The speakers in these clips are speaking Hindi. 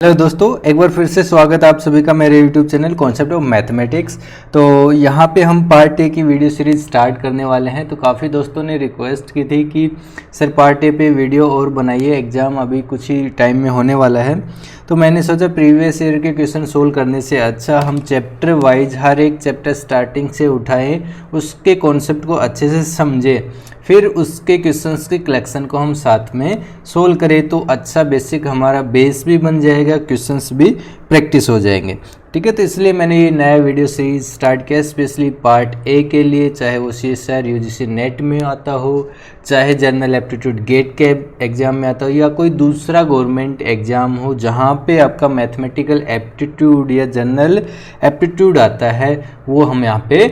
हेलो दोस्तों, एक बार फिर से स्वागत है आप सभी का मेरे YouTube channel concept of mathematics. तो यहाँ पे हम पार्ट ए की वीडियो सीरीज स्टार्ट करने वाले हैं। तो काफ़ी दोस्तों ने रिक्वेस्ट की थी कि सर पार्ट ए पे वीडियो और बनाइए, एग्ज़ाम अभी कुछ ही टाइम में होने वाला है। तो मैंने सोचा प्रीवियस ईयर के क्वेश्चन सोल्व करने से अच्छा हम चैप्टर वाइज हर एक चैप्टर स्टार्टिंग से उठाएं, उसके कॉन्सेप्ट को अच्छे से समझें, फिर उसके क्वेश्चंस के कलेक्शन को हम साथ में सोल्व करें। तो अच्छा बेसिक हमारा बेस भी बन जाएगा, क्वेश्चंस भी प्रैक्टिस हो जाएंगे। ठीक है, तो इसलिए मैंने ये नया वीडियो सीरीज स्टार्ट किया स्पेशली पार्ट ए के लिए, चाहे वो CSIR UGC नेट में आता हो, चाहे जनरल एप्टीट्यूड गेट के एग्ज़ाम में आता हो, या कोई दूसरा गवर्नमेंट एग्ज़ाम हो जहाँ पे आपका मैथमेटिकल एप्टीट्यूड या जनरल एप्टीट्यूड आता है, वो हम यहाँ पे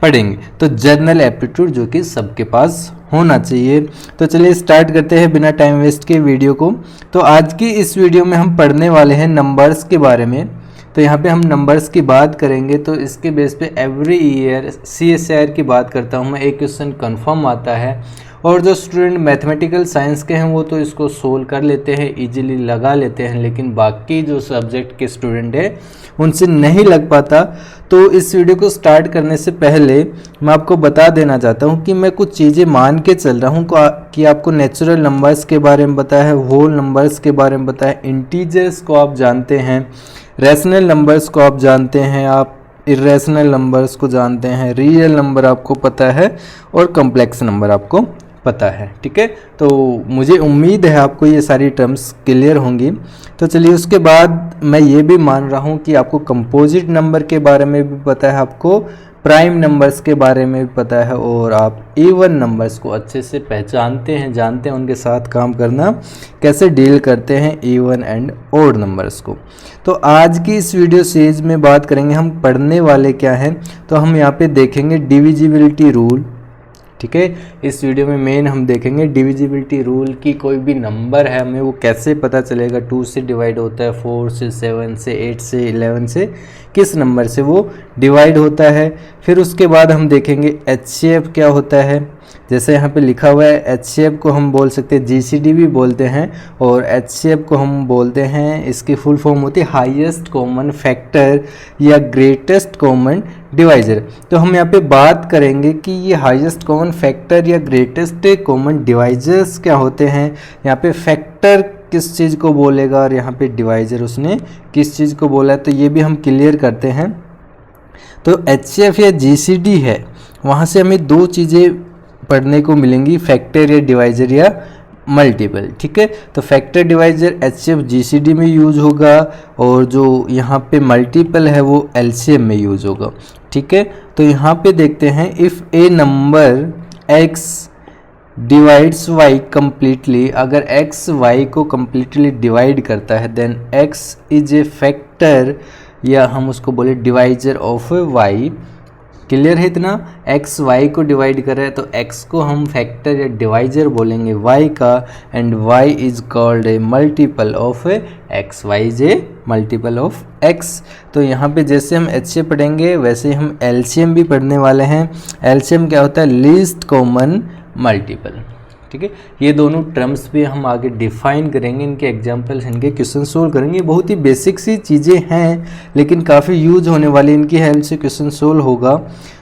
पढ़ेंगे। तो जनरल एप्टीट्यूड जो कि सबके पास होना चाहिए। तो चलिए स्टार्ट करते हैं बिना टाइम वेस्ट के वीडियो को। तो आज की इस वीडियो में हम पढ़ने वाले हैं नंबर्स के बारे में। तो यहाँ पे हम नंबर्स की बात करेंगे, तो इसके बेस पे एवरी ईयर CSIR की बात करता हूँ मैं, एक क्वेश्चन कंफर्म आता है। और जो स्टूडेंट मैथमेटिकल साइंस के हैं वो तो इसको सोल्व कर लेते हैं, इजीली लगा लेते हैं, लेकिन बाकी जो सब्जेक्ट के स्टूडेंट हैं उनसे नहीं लग पाता। तो इस वीडियो को स्टार्ट करने से पहले मैं आपको बता देना चाहता हूँ कि मैं कुछ चीज़ें मान के चल रहा हूँ कि आपको नेचुरल नंबर्स के बारे में पता है, होल नंबर्स के बारे में पता है, इंटीजर्स को आप जानते हैं, रैशनल नंबर्स को आप जानते हैं, आप इरेशनल नंबर्स को जानते हैं, रियल नंबर आपको पता है और कॉम्प्लेक्स नंबर आपको पता है। ठीक है, तो मुझे उम्मीद है आपको ये सारी टर्म्स क्लियर होंगी। तो चलिए उसके बाद मैं ये भी मान रहा हूँ कि आपको कंपोजिट नंबर के बारे में भी पता है, आपको प्राइम नंबर्स के बारे में भी पता है, और आप इवन नंबर्स को अच्छे से पहचानते हैं, जानते हैं उनके साथ काम करना कैसे डील करते हैं, इवन एंड ओड नंबर्स को। तो आज की इस वीडियो सीरीज में बात करेंगे हम पढ़ने वाले क्या हैं। तो हम यहाँ पे देखेंगे डिविजिबिलिटी रूल। ठीक है, इस वीडियो में मेन हम देखेंगे डिविजिबिलिटी रूल की कोई भी नंबर है हमें वो कैसे पता चलेगा, 2 से डिवाइड होता है, 4 से, 7 से, 8 से, 11 से, किस नंबर से वो डिवाइड होता है। फिर उसके बाद हम देखेंगे HCF क्या होता है। जैसे यहाँ पे लिखा हुआ है HCF को हम बोल सकते हैं GCD भी बोलते हैं, और HCF को हम बोलते हैं, इसकी फुल फॉर्म होती है हाईएस्ट कॉमन फैक्टर या ग्रेटेस्ट कॉमन डिवाइजर। तो हम यहाँ पे बात करेंगे कि ये हाईएस्ट कॉमन फैक्टर या ग्रेटेस्ट कॉमन डिवाइजर्स क्या होते हैं। यहाँ पे फैक्टर किस चीज़ को बोलेगा और यहाँ पे डिवाइजर उसने किस चीज़ को बोला है, तो ये भी हम क्लियर करते हैं। तो HCF या GCD है, वहाँ से हमें दो चीज़ें पढ़ने को मिलेंगी, फैक्टर या डिवाइजर या मल्टीपल। ठीक है, तो फैक्टर डिवाइजर HCF GCD में यूज होगा, और जो यहाँ पे मल्टीपल है वो LCM में यूज होगा। ठीक है, तो यहाँ पे देखते हैं if a number x divides y completely, अगर x y को कम्प्लीटली डिवाइड करता है then x is a factor, या हम उसको बोले डिवाइजर ऑफ y। क्लियर है इतना, x y को डिवाइड कर रहा है तो x को हम फैक्टर या डिवाइजर बोलेंगे y का, and y is called a multiple of x, y is a multiple of x। तो यहाँ पे जैसे हम HCF पढ़ेंगे वैसे ही हम LCM भी पढ़ने वाले हैं। LCM क्या होता है, लीस्ट कॉमन मल्टीपल। ठीक है, ये दोनों टर्म्स भी हम आगे डिफाइन करेंगे, इनके एग्जांपल्स, इनके क्वेश्चन सोल्व करेंगे। बहुत ही बेसिक सी चीज़ें हैं लेकिन काफ़ी यूज होने वाली, इनकी हेल्प से क्वेश्चन सोल्व होगा।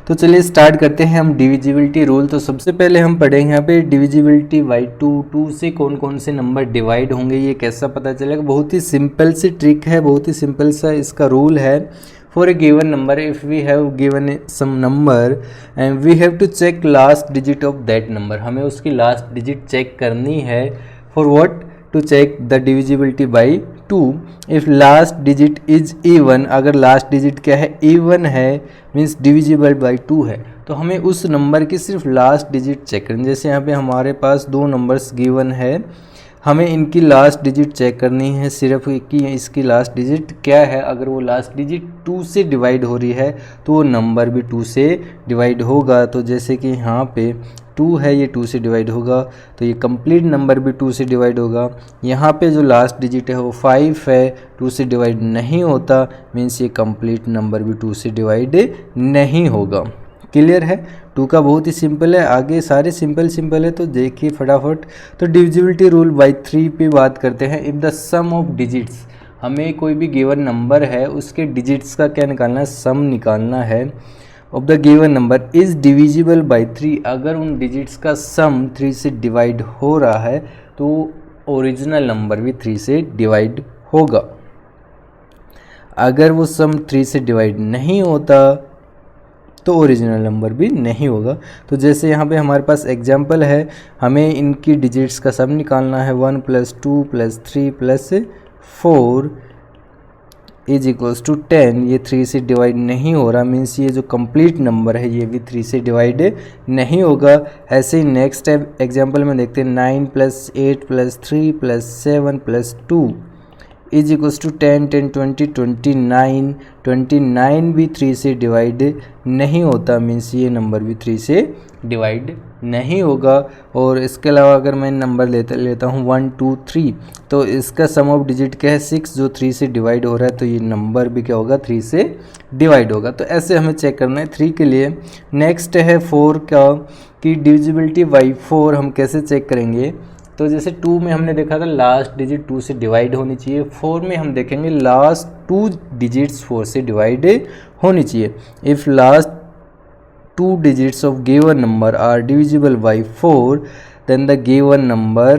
तो चलिए स्टार्ट करते हैं हम डिविजिबिलिटी रूल। तो सबसे पहले हम पढ़ेंगे यहाँ पे डिविजिबिलिटी बाई 2 से कौन कौन से नंबर डिवाइड होंगे, ये कैसा पता चलेगा। बहुत ही सिंपल सी ट्रिक है, बहुत ही सिंपल सा इसका रूल है। For a given number, if we have given some number and we have to check last digit of that number, हमें उसकी last digit check करनी है। For what? To check the divisibility by 2. If last digit is even, अगर last digit क्या है, even है, means divisible by 2 है, तो हमें उस नंबर की सिर्फ लास्ट डिजिट चेक करनी। जैसे यहाँ पे हमारे पास दो नंबर्स गिवन है, हमें इनकी लास्ट डिजिट चेक करनी है सिर्फ कि इसकी लास्ट डिजिट क्या है। अगर वो लास्ट डिजिट 2 से डिवाइड हो रही है तो वो नंबर भी 2 से डिवाइड होगा। तो जैसे कि यहाँ पे 2 है, ये 2 से डिवाइड होगा, तो ये कंप्लीट नंबर भी 2 से डिवाइड होगा। यहाँ पे जो लास्ट डिजिट है वो 5 है, 2 से डिवाइड नहीं होता, मीन्स ये कंप्लीट नंबर भी 2 से डिवाइड नहीं होगा। क्लियर है, 2 का बहुत ही सिंपल है, आगे सारे सिंपल है। तो देखिए फटाफट, तो डिविजिबिलिटी रूल बाई 3 पे बात करते हैं। If the sum of digits हमें कोई भी गिवन नंबर है उसके डिजिट्स का क्या निकालना है, सम निकालना है of the given number is divisible by 3। अगर उन डिजिट्स का सम 3 से डिवाइड हो रहा है तो ओरिजिनल नंबर भी 3 से डिवाइड होगा। अगर वो सम 3 से डिवाइड नहीं होता तो ओरिजिनल नंबर भी नहीं होगा। तो जैसे यहाँ पे हमारे पास एग्जाम्पल है, हमें इनकी डिजिट्स का सम निकालना है 1 + 2 + 3 + 4 = 10। ये 3 से डिवाइड नहीं हो रहा, मीन्स ये जो कंप्लीट नंबर है ये भी 3 से डिवाइड नहीं होगा। ऐसे ही नेक्स्ट एग्जाम्पल में देखते हैं 9 + 8 + 3 + 7 + 2 = 10 10 20 29। 29 भी 3 से डिवाइड नहीं होता, मीन्स ये नंबर भी 3 से डिवाइड नहीं होगा। और इसके अलावा अगर मैं नंबर लेता हूँ 1 2 3, तो इसका सम ऑफ डिजिट क्या है 6, जो 3 से डिवाइड हो रहा है, तो ये नंबर भी क्या होगा 3 से डिवाइड होगा। तो ऐसे हमें चेक करना है 3 के लिए। नेक्स्ट है 4 का कि डिविजिबिलिटी बाई 4 हम कैसे चेक करेंगे। तो जैसे 2 में हमने देखा था लास्ट डिजिट 2 से डिवाइड होनी चाहिए, 4 में हम देखेंगे लास्ट 2 डिजिट्स 4 से डिवाइड होनी चाहिए। If last 2 digits of given number are divisible by 4 then the given number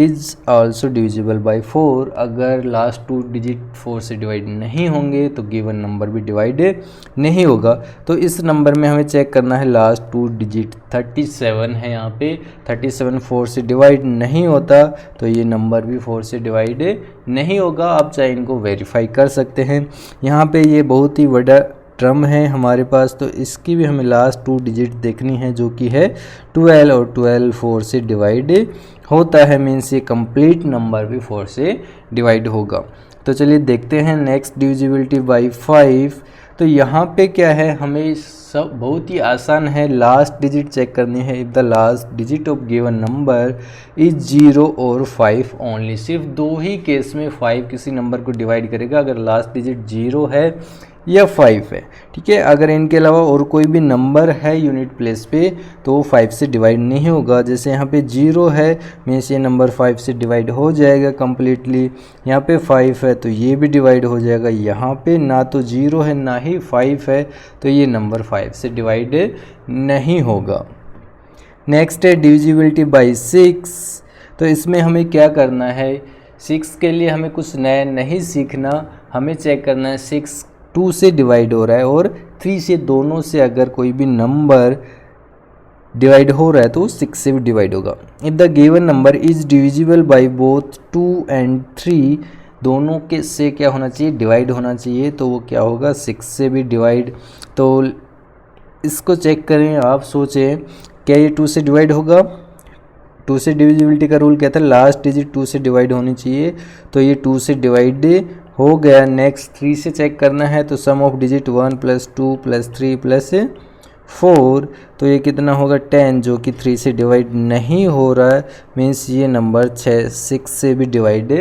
is also divisible by 4। अगर लास्ट 2 डिजिट 4 से डिवाइड नहीं होंगे तो गिवन नंबर भी डिवाइड नहीं होगा। तो इस नंबर में हमें चेक करना है लास्ट 2 डिजिट 37 है, यहाँ पे 37 4 से डिवाइड नहीं होता, तो ये नंबर भी 4 से डिवाइड नहीं होगा। आप चाहे इनको वेरीफाई कर सकते हैं। यहाँ पे ये बहुत ही बड़ा टर्म है हमारे पास, तो इसकी भी हमें लास्ट 2 डिजिट देखनी है, जो कि है 12 और 12 4 से डिवाइड होता है, मीन्स ये कंप्लीट नंबर भी 4 से डिवाइड होगा। तो चलिए देखते हैं नेक्स्ट डिविजिबिलिटी बाई 5। तो यहाँ पे क्या है, हमें सब बहुत ही आसान है, लास्ट डिजिट चेक करनी है। If the last digit of given number is 0 और 5 ओनली। सिर्फ 2 ही केस में 5 किसी नंबर को डिवाइड करेगा, अगर लास्ट डिजिट 0 है या 5 है, ठीक है। अगर इनके अलावा और कोई भी नंबर है यूनिट प्लेस पे तो वो 5 से डिवाइड नहीं होगा। जैसे यहाँ पे 0 है, मीन्स ये नंबर 5 से डिवाइड हो जाएगा कम्प्लीटली। यहाँ पे 5 है तो ये भी डिवाइड हो जाएगा। यहाँ पे ना तो 0 है ना ही 5 है, तो ये नंबर 5 से डिवाइड नहीं होगा। नेक्स्ट है डिविजिबिलिटी बाई 6। तो इसमें हमें क्या करना है, 6 के लिए हमें कुछ नया नहीं सीखना, हमें चेक करना है 6 2 से डिवाइड हो रहा है और 3 से, दोनों से अगर कोई भी नंबर डिवाइड हो रहा है तो 6 से भी डिवाइड होगा। If the given number is divisible by both 2 and 3, दोनों के से क्या होना चाहिए, डिवाइड होना चाहिए, तो वो क्या होगा 6 से भी डिवाइड। तो इसको चेक करें, आप सोचें क्या ये 2 से डिवाइड होगा। 2 से डिविजिबिलिटी का रूल कहता है लास्ट डिजिट 2 से डिवाइड होनी चाहिए, तो ये 2 से डिवाइड हो गया। नेक्स्ट 3 से चेक करना है, तो सम ऑफ डिजिट 1 + 2 + 3 + 4, तो ये कितना होगा 10, जो कि 3 से डिवाइड नहीं हो रहा है, मीन्स ये नंबर 6 से भी डिवाइड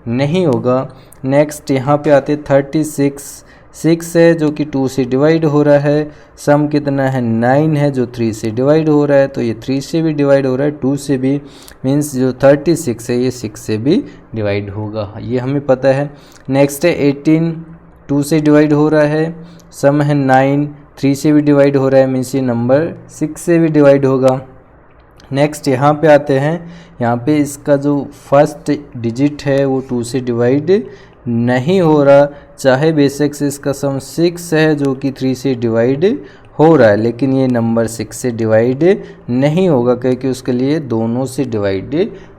नहीं होगा। नेक्स्ट यहाँ पे आते 36, 6 है जो कि 2 से डिवाइड हो रहा है। सम कितना है 9 है जो 3 से डिवाइड हो रहा है, तो ये 3 से भी डिवाइड हो रहा है, 2 से भी, मीन्स जो 36 है ये 6 से भी डिवाइड होगा, ये हमें पता है। नेक्स्ट है 18, 2 से डिवाइड हो रहा है। सम है 9, 3 से भी डिवाइड हो रहा है, मीन्स ये नंबर 6 से भी डिवाइड होगा। नेक्स्ट यहाँ पे आते हैं, यहाँ पे इसका जो फर्स्ट डिजिट है वो 2 से डिवाइड नहीं हो रहा, चाहे बेशक से इसका सम 6 है जो कि 3 से डिवाइड हो रहा है, लेकिन ये नंबर 6 से डिवाइड नहीं होगा क्योंकि उसके लिए दोनों से डिवाइड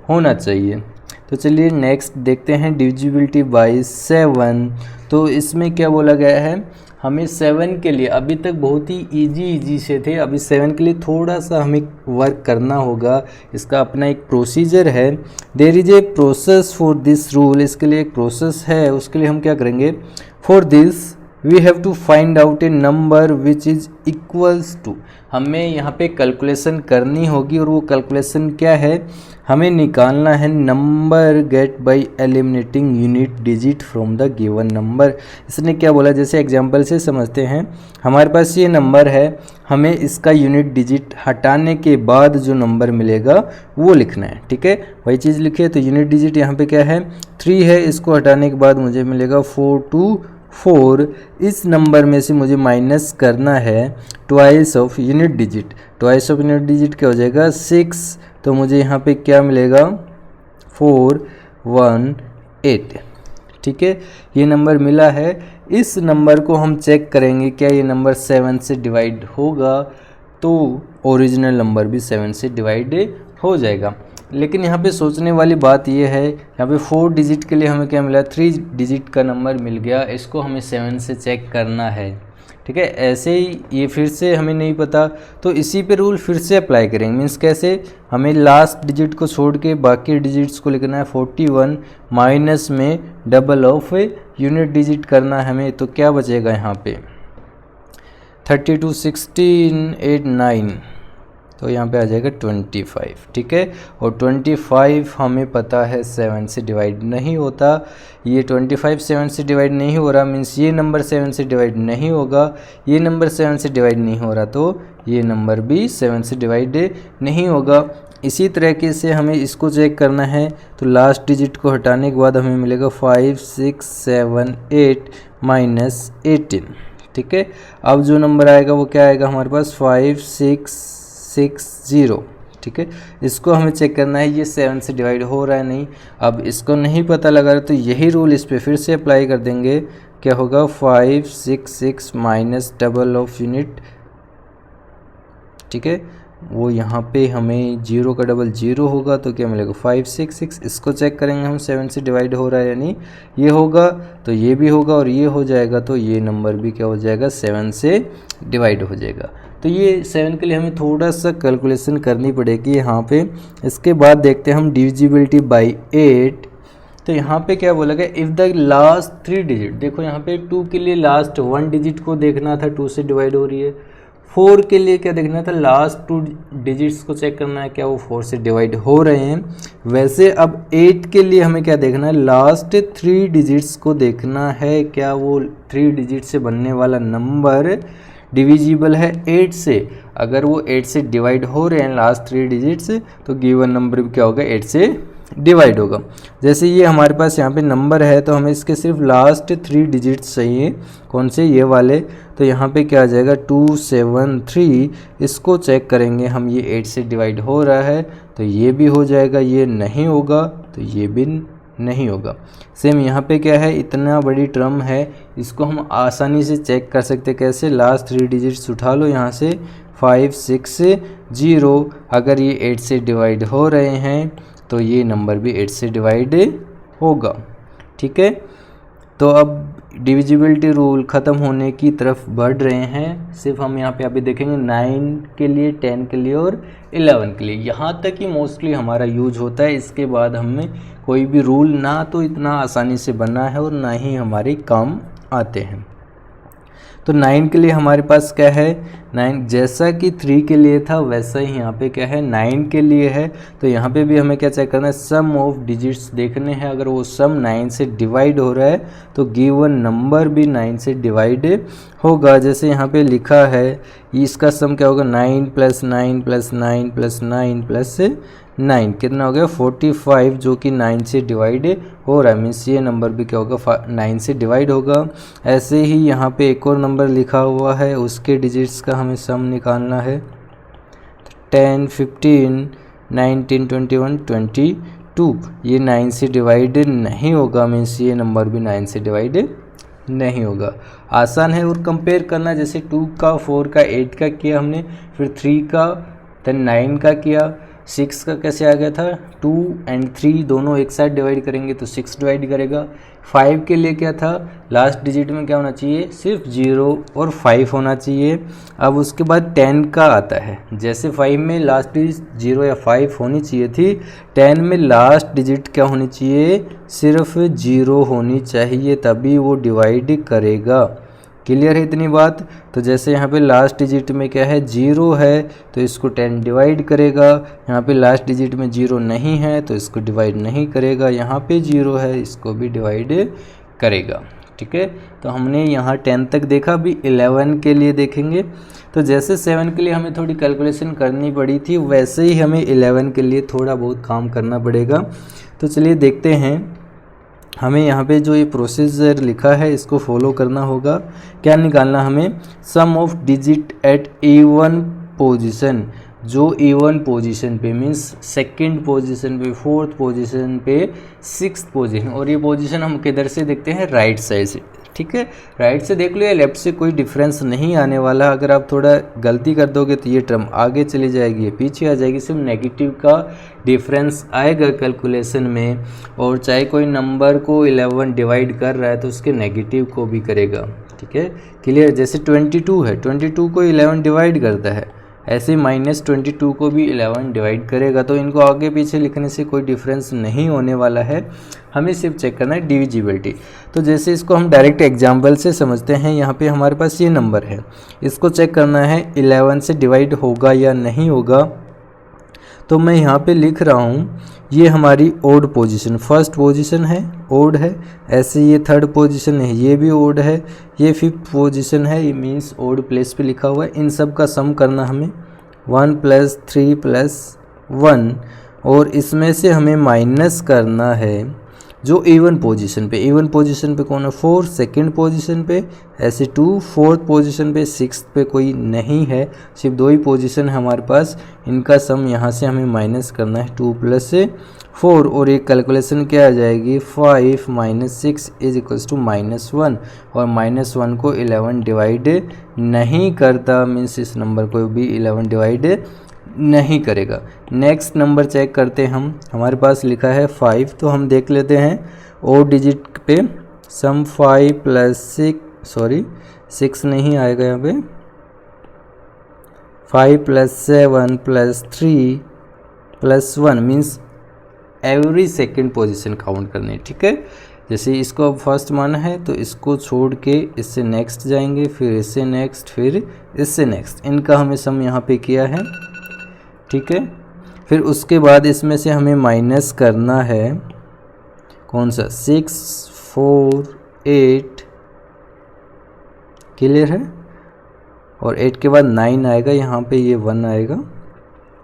होना चाहिए। तो चलिए नेक्स्ट देखते हैं डिविजिबिलिटी बाई 7। तो इसमें क्या बोला गया है, हमें 7 के लिए अभी तक बहुत ही इजी से थे, अभी 7 के लिए थोड़ा सा हमें वर्क करना होगा। इसका अपना एक प्रोसीजर है, there is a process for this rule. इसके लिए एक प्रोसेस है, उसके लिए हम क्या करेंगे, for this we have to find out a number which is equals to, हमें यहाँ पे कैलकुलेशन करनी होगी और वो कैलकुलेशन क्या है, हमें निकालना है number get by eliminating unit digit from the given number. इसने क्या बोला, जैसे एग्जांपल से समझते हैं, हमारे पास ये नंबर है, हमें इसका यूनिट डिजिट हटाने के बाद जो नंबर मिलेगा वो लिखना है। ठीक है, वही चीज़ लिखिए। तो यूनिट डिजिट यहाँ पे क्या है 3 है, इसको हटाने के बाद मुझे मिलेगा 424। इस नंबर में से मुझे माइनस करना है twice of unit digit, twice of unit digit क्या हो जाएगा 6, तो मुझे यहाँ पे क्या मिलेगा 418। ठीक है, ये नंबर मिला है। इस नंबर को हम चेक करेंगे क्या ये नंबर 7 से डिवाइड होगा, तो ओरिजिनल नंबर भी 7 से डिवाइड हो जाएगा। लेकिन यहाँ पे सोचने वाली बात ये है, यहाँ पे 4 डिजिट के लिए हमें क्या मिला, 3 डिजिट का नंबर मिल गया, इसको हमें 7 से चेक करना है। ठीक है, ऐसे ही ये फिर से हमें नहीं पता, तो इसी पे रूल फिर से अप्लाई करेंगे। मीन्स कैसे, हमें लास्ट डिजिट को छोड़ के बाकी डिजिट्स को लिखना है 41 माइनस में डबल ऑफ यूनिट डिजिट करना है हमें, तो क्या बचेगा यहाँ पे 32 16 8 9, तो यहाँ पे आ जाएगा 25। ठीक है, और 25 हमें पता है 7 से डिवाइड नहीं होता, ये 25 7 से डिवाइड नहीं हो रहा, मीन्स ये नंबर 7 से डिवाइड नहीं होगा, ये नंबर 7 से डिवाइड नहीं हो रहा, तो ये नंबर भी 7 से डिवाइड नहीं होगा। इसी तरीके से हमें इसको चेक करना है, तो लास्ट डिजिट को हटाने के बाद हमें मिलेगा 5 6 7 8 माइनस 18। ठीक है, अब जो नंबर आएगा वो क्या आएगा हमारे पास 5660। ठीक है, इसको हमें चेक करना है ये 7 से डिवाइड हो रहा है नहीं। अब इसको नहीं पता लगा रहा तो यही रूल इस पर फिर से अप्लाई कर देंगे, क्या होगा 566 माइनस डबल ऑफ यूनिट। ठीक है, वो यहाँ पे हमें 0 का डबल 0 होगा, तो क्या मिलेगा 566। इसको चेक करेंगे हम 7 से डिवाइड हो रहा है यानी ये होगा, तो ये भी होगा और ये हो जाएगा, तो ये नंबर भी क्या हो जाएगा 7 से डिवाइड हो जाएगा। तो ये 7 के लिए हमें थोड़ा सा कैलकुलेशन करनी पड़ेगी यहाँ पे। इसके बाद देखते हैं हम डिविजिबिलिटी बाई 8। तो यहाँ पे क्या बोला गया, इफ़ द लास्ट 3 डिजिट, देखो यहाँ पे 2 के लिए लास्ट 1 डिजिट को देखना था, 2 से डिवाइड हो रही है। 4 के लिए क्या देखना था, लास्ट 2 डिजिट्स को चेक करना है क्या वो 4 से डिवाइड हो रहे हैं। वैसे अब 8 के लिए हमें क्या देखना है, लास्ट 3 डिजिट्स को देखना है क्या वो 3 डिजिट से बनने वाला नंबर डिविजिबल है 8 से। अगर वो 8 से डिवाइड हो रहे हैं लास्ट 3 डिजिट्स, तो गिवन नंबर भी क्या होगा 8 से डिवाइड होगा। जैसे ये हमारे पास यहाँ पे नंबर है, तो हमें इसके सिर्फ लास्ट 3 डिजिट्स चाहिए, कौन से, ये वाले। तो यहाँ पे क्या आ जाएगा 273। इसको चेक करेंगे हम, ये 8 से डिवाइड हो रहा है, तो ये भी हो जाएगा, ये नहीं होगा, तो ये भी नहीं होगा। सेम यहाँ पे क्या है, इतना बड़ी टर्म है, इसको हम आसानी से चेक कर सकते हैं। कैसे, लास्ट 3 डिजिट्स उठा लो यहाँ से 560। अगर ये 8 से डिवाइड हो रहे हैं तो ये नंबर भी 8 से डिवाइड होगा। ठीक है, तो अब डिविजिबिलिटी रूल ख़त्म होने की तरफ बढ़ रहे हैं। सिर्फ हम यहाँ पे अभी देखेंगे 9 के लिए, 10 के लिए और 11 के लिए, यहाँ तक ही मोस्टली हमारा यूज होता है। इसके बाद हमें कोई भी रूल ना तो इतना आसानी से बना है और ना ही हमारे काम आते हैं। तो 9 के लिए हमारे पास क्या है, 9 जैसा कि 3 के लिए था वैसा ही यहाँ पे क्या है 9 के लिए है। तो यहाँ पे भी हमें क्या चेक करना है, सम ऑफ डिजिट्स देखने हैं। अगर वो सम 9 से डिवाइड हो रहा है तो गिवन नंबर भी 9 से डिवाइड होगा। जैसे यहाँ पे लिखा है, इसका सम क्या होगा 9 + 9 + 9 + 9 + 9 कितना हो गया 45, जो कि 9 से डिवाइड हो रहा है। मीन्स ये नंबर भी क्या होगा 9 से डिवाइड होगा। ऐसे ही यहाँ पे एक और नंबर लिखा हुआ है, उसके डिजिट्स का हमें सम निकालना है। 10 15 19 21 22, ये 9 से डिवाइड नहीं होगा। मीन्स ये नंबर भी 9 से डिवाइड नहीं होगा। आसान है और कंपेयर करना, जैसे 2 का 4 का 8 का किया हमने, फिर 3 का देन 9 का किया, 6 का कैसे आ गया था 2 और 3 दोनों एक साथ डिवाइड करेंगे तो 6 डिवाइड करेगा। 5 के लिए क्या था, लास्ट डिजिट में क्या होना चाहिए, सिर्फ 0 और 5 होना चाहिए। अब उसके बाद 10 का आता है, जैसे 5 में लास्ट डिजिट 0 या 5 होनी चाहिए थी, 10 में लास्ट डिजिट क्या होनी चाहिए, सिर्फ 0 होनी चाहिए, तभी वो डिवाइड करेगा। क्लियर है इतनी बात। तो जैसे यहाँ पे लास्ट डिजिट में क्या है 0 है तो इसको 10 डिवाइड करेगा, यहाँ पे लास्ट डिजिट में 0 नहीं है तो इसको डिवाइड नहीं करेगा, यहाँ पे 0 है इसको भी डिवाइड करेगा। ठीक है, तो हमने यहाँ 10 तक देखा, अभी 11 के लिए देखेंगे। तो जैसे 7 के लिए हमें थोड़ी कैलकुलेशन करनी पड़ी थी वैसे ही हमें 11 के लिए थोड़ा बहुत काम करना पड़ेगा। तो चलिए देखते हैं, हमें यहाँ पे जो ये प्रोसीजर लिखा है इसको फॉलो करना होगा। क्या निकालना हमें, sum of digit at even position, जो इवन पोजीशन पे मीन्स सेकंड पोजीशन पे, फोर्थ पोजीशन पे, सिक्स्थ पोजीशन, और ये पोजीशन हम किधर से देखते हैं, राइट साइड से। ठीक है, राइट से देख लो या लेफ्ट से कोई डिफरेंस नहीं आने वाला। अगर आप थोड़ा गलती कर दोगे तो ये टर्म आगे चली जाएगी, ये पीछे आ जाएगी, सिर्फ नेगेटिव का डिफरेंस आएगा कैलकुलेशन में। और चाहे कोई नंबर को 11 डिवाइड कर रहा है तो उसके नेगेटिव को भी करेगा। ठीक है, क्लियर। जैसे 22 है, 22 को 11 डिवाइड करता है, ऐसे -22 को भी 11 डिवाइड करेगा। तो इनको आगे पीछे लिखने से कोई डिफरेंस नहीं होने वाला है, हमें सिर्फ चेक करना है डिविजिबिलिटी। तो जैसे इसको हम डायरेक्ट एग्जाम्पल से समझते हैं, यहाँ पे हमारे पास ये नंबर है, इसको चेक करना है 11 से डिवाइड होगा या नहीं होगा। तो मैं यहाँ पे लिख रहा हूँ, ये हमारी ओड पोजीशन, फर्स्ट पोजीशन है, ओड है। ऐसे ये थर्ड पोजीशन है, ये भी ओड है। ये फिफ्थ पोजीशन है, ये मीन्स ओड प्लेस पे लिखा हुआ है। इन सब का सम करना हमें 1 + 3 + 1, और इसमें से हमें माइनस करना है जो इवन पोजीशन पे। इवन पोजीशन पे कौन है, 4, सेकंड पोजीशन पे ऐसे 2, फोर्थ पोजीशन पे, सिक्स्थ पे कोई नहीं है, सिर्फ 2 ही पोजीशन है हमारे पास। इनका सम यहाँ से हमें माइनस करना है 2 + 4, और एक कैलकुलेशन क्या आ जाएगी, 5 - 6 = -1, और -1 को 11 डिवाइड नहीं करता, मीन्स इस नंबर को भी 11 डिवाइड नहीं करेगा। नेक्स्ट नंबर चेक करते हैं हम, हमारे पास लिखा है 5, तो हम देख लेते हैं ओ डिजिट पे, सम 5 + 6 नहीं आएगा यहाँ पे, 5 + 7 + 3 + 1 means every second position count करनी है। ठीक है, जैसे इसको अब फर्स्ट माना है तो इसको छोड़ के इससे नेक्स्ट जाएंगे, फिर इससे नेक्स्ट, फिर इससे नेक्स्ट, इनका हमें सम यहाँ पे किया है। ठीक है, फिर उसके बाद इसमें से हमें माइनस करना है कौन सा, 6, 4, 8, क्लियर है, और 8 के बाद 9 आएगा, यहाँ पे ये 1 आएगा।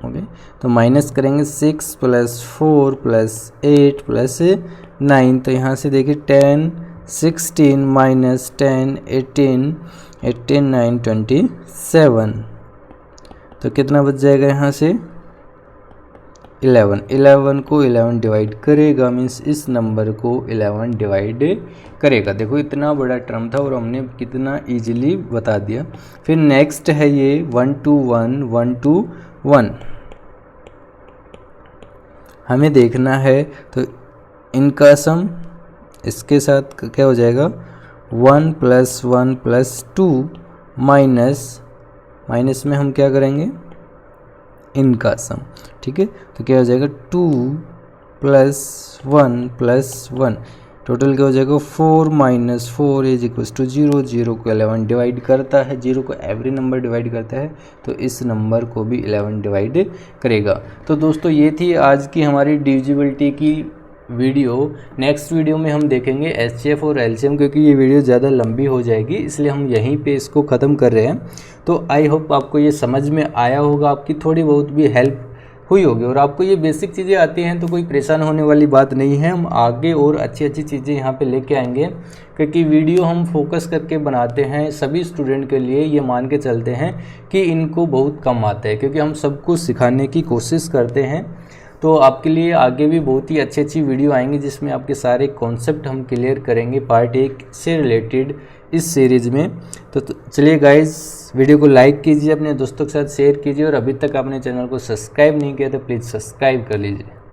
ओके, तो माइनस करेंगे 6 + 4 + 8 + 9, तो यहाँ से देखिए 10, 16 - 10, 18, 18, 9, 27, तो कितना बच जाएगा यहाँ से 11। 11 को 11 डिवाइड करेगा, मीन्स इस नंबर को 11 डिवाइड करेगा। देखो इतना बड़ा टर्म था और हमने कितना इजीली बता दिया। फिर नेक्स्ट है ये 1 to 1, 1 to 1 हमें देखना है, तो इनका सम इसके साथ क्या हो जाएगा, 1 + 1 + 2 माइनस में हम क्या करेंगे, इनका सम। ठीक है, तो क्या हो जाएगा 2 + 1 + 1, टोटल क्या हो जाएगा 4 - 4 = 0। 0 को 11 डिवाइड करता है, 0 को एवरी नंबर डिवाइड करता है, तो इस नंबर को भी 11 डिवाइड करेगा। तो दोस्तों ये थी आज की हमारी डिविजिबिलिटी की वीडियो। नेक्स्ट वीडियो में हम देखेंगे एचसीएफ और एलसीएम, क्योंकि ये वीडियो ज़्यादा लंबी हो जाएगी इसलिए हम यहीं पे इसको ख़त्म कर रहे हैं। तो आई होप आपको ये समझ में आया होगा, आपकी थोड़ी बहुत भी हेल्प हुई होगी, और आपको ये बेसिक चीज़ें आती हैं तो कोई परेशान होने वाली बात नहीं है। हम आगे और अच्छी अच्छी चीज़ें यहाँ पे लेके आएंगे, क्योंकि वीडियो हम फोकस करके बनाते हैं सभी स्टूडेंट के लिए। ये मान के चलते हैं कि इनको बहुत कम आता है, क्योंकि हम सबको सिखाने की कोशिश करते हैं। तो आपके लिए आगे भी बहुत ही अच्छी अच्छी वीडियो आएंगी जिसमें आपके सारे कॉन्सेप्ट हम क्लियर करेंगे पार्ट 1 से रिलेटेड इस सीरीज़ में। तो चलिए गाइज, वीडियो को लाइक कीजिए, अपने दोस्तों के साथ शेयर कीजिए, और अभी तक आपने चैनल को सब्सक्राइब नहीं किया तो प्लीज़ सब्सक्राइब कर लीजिए।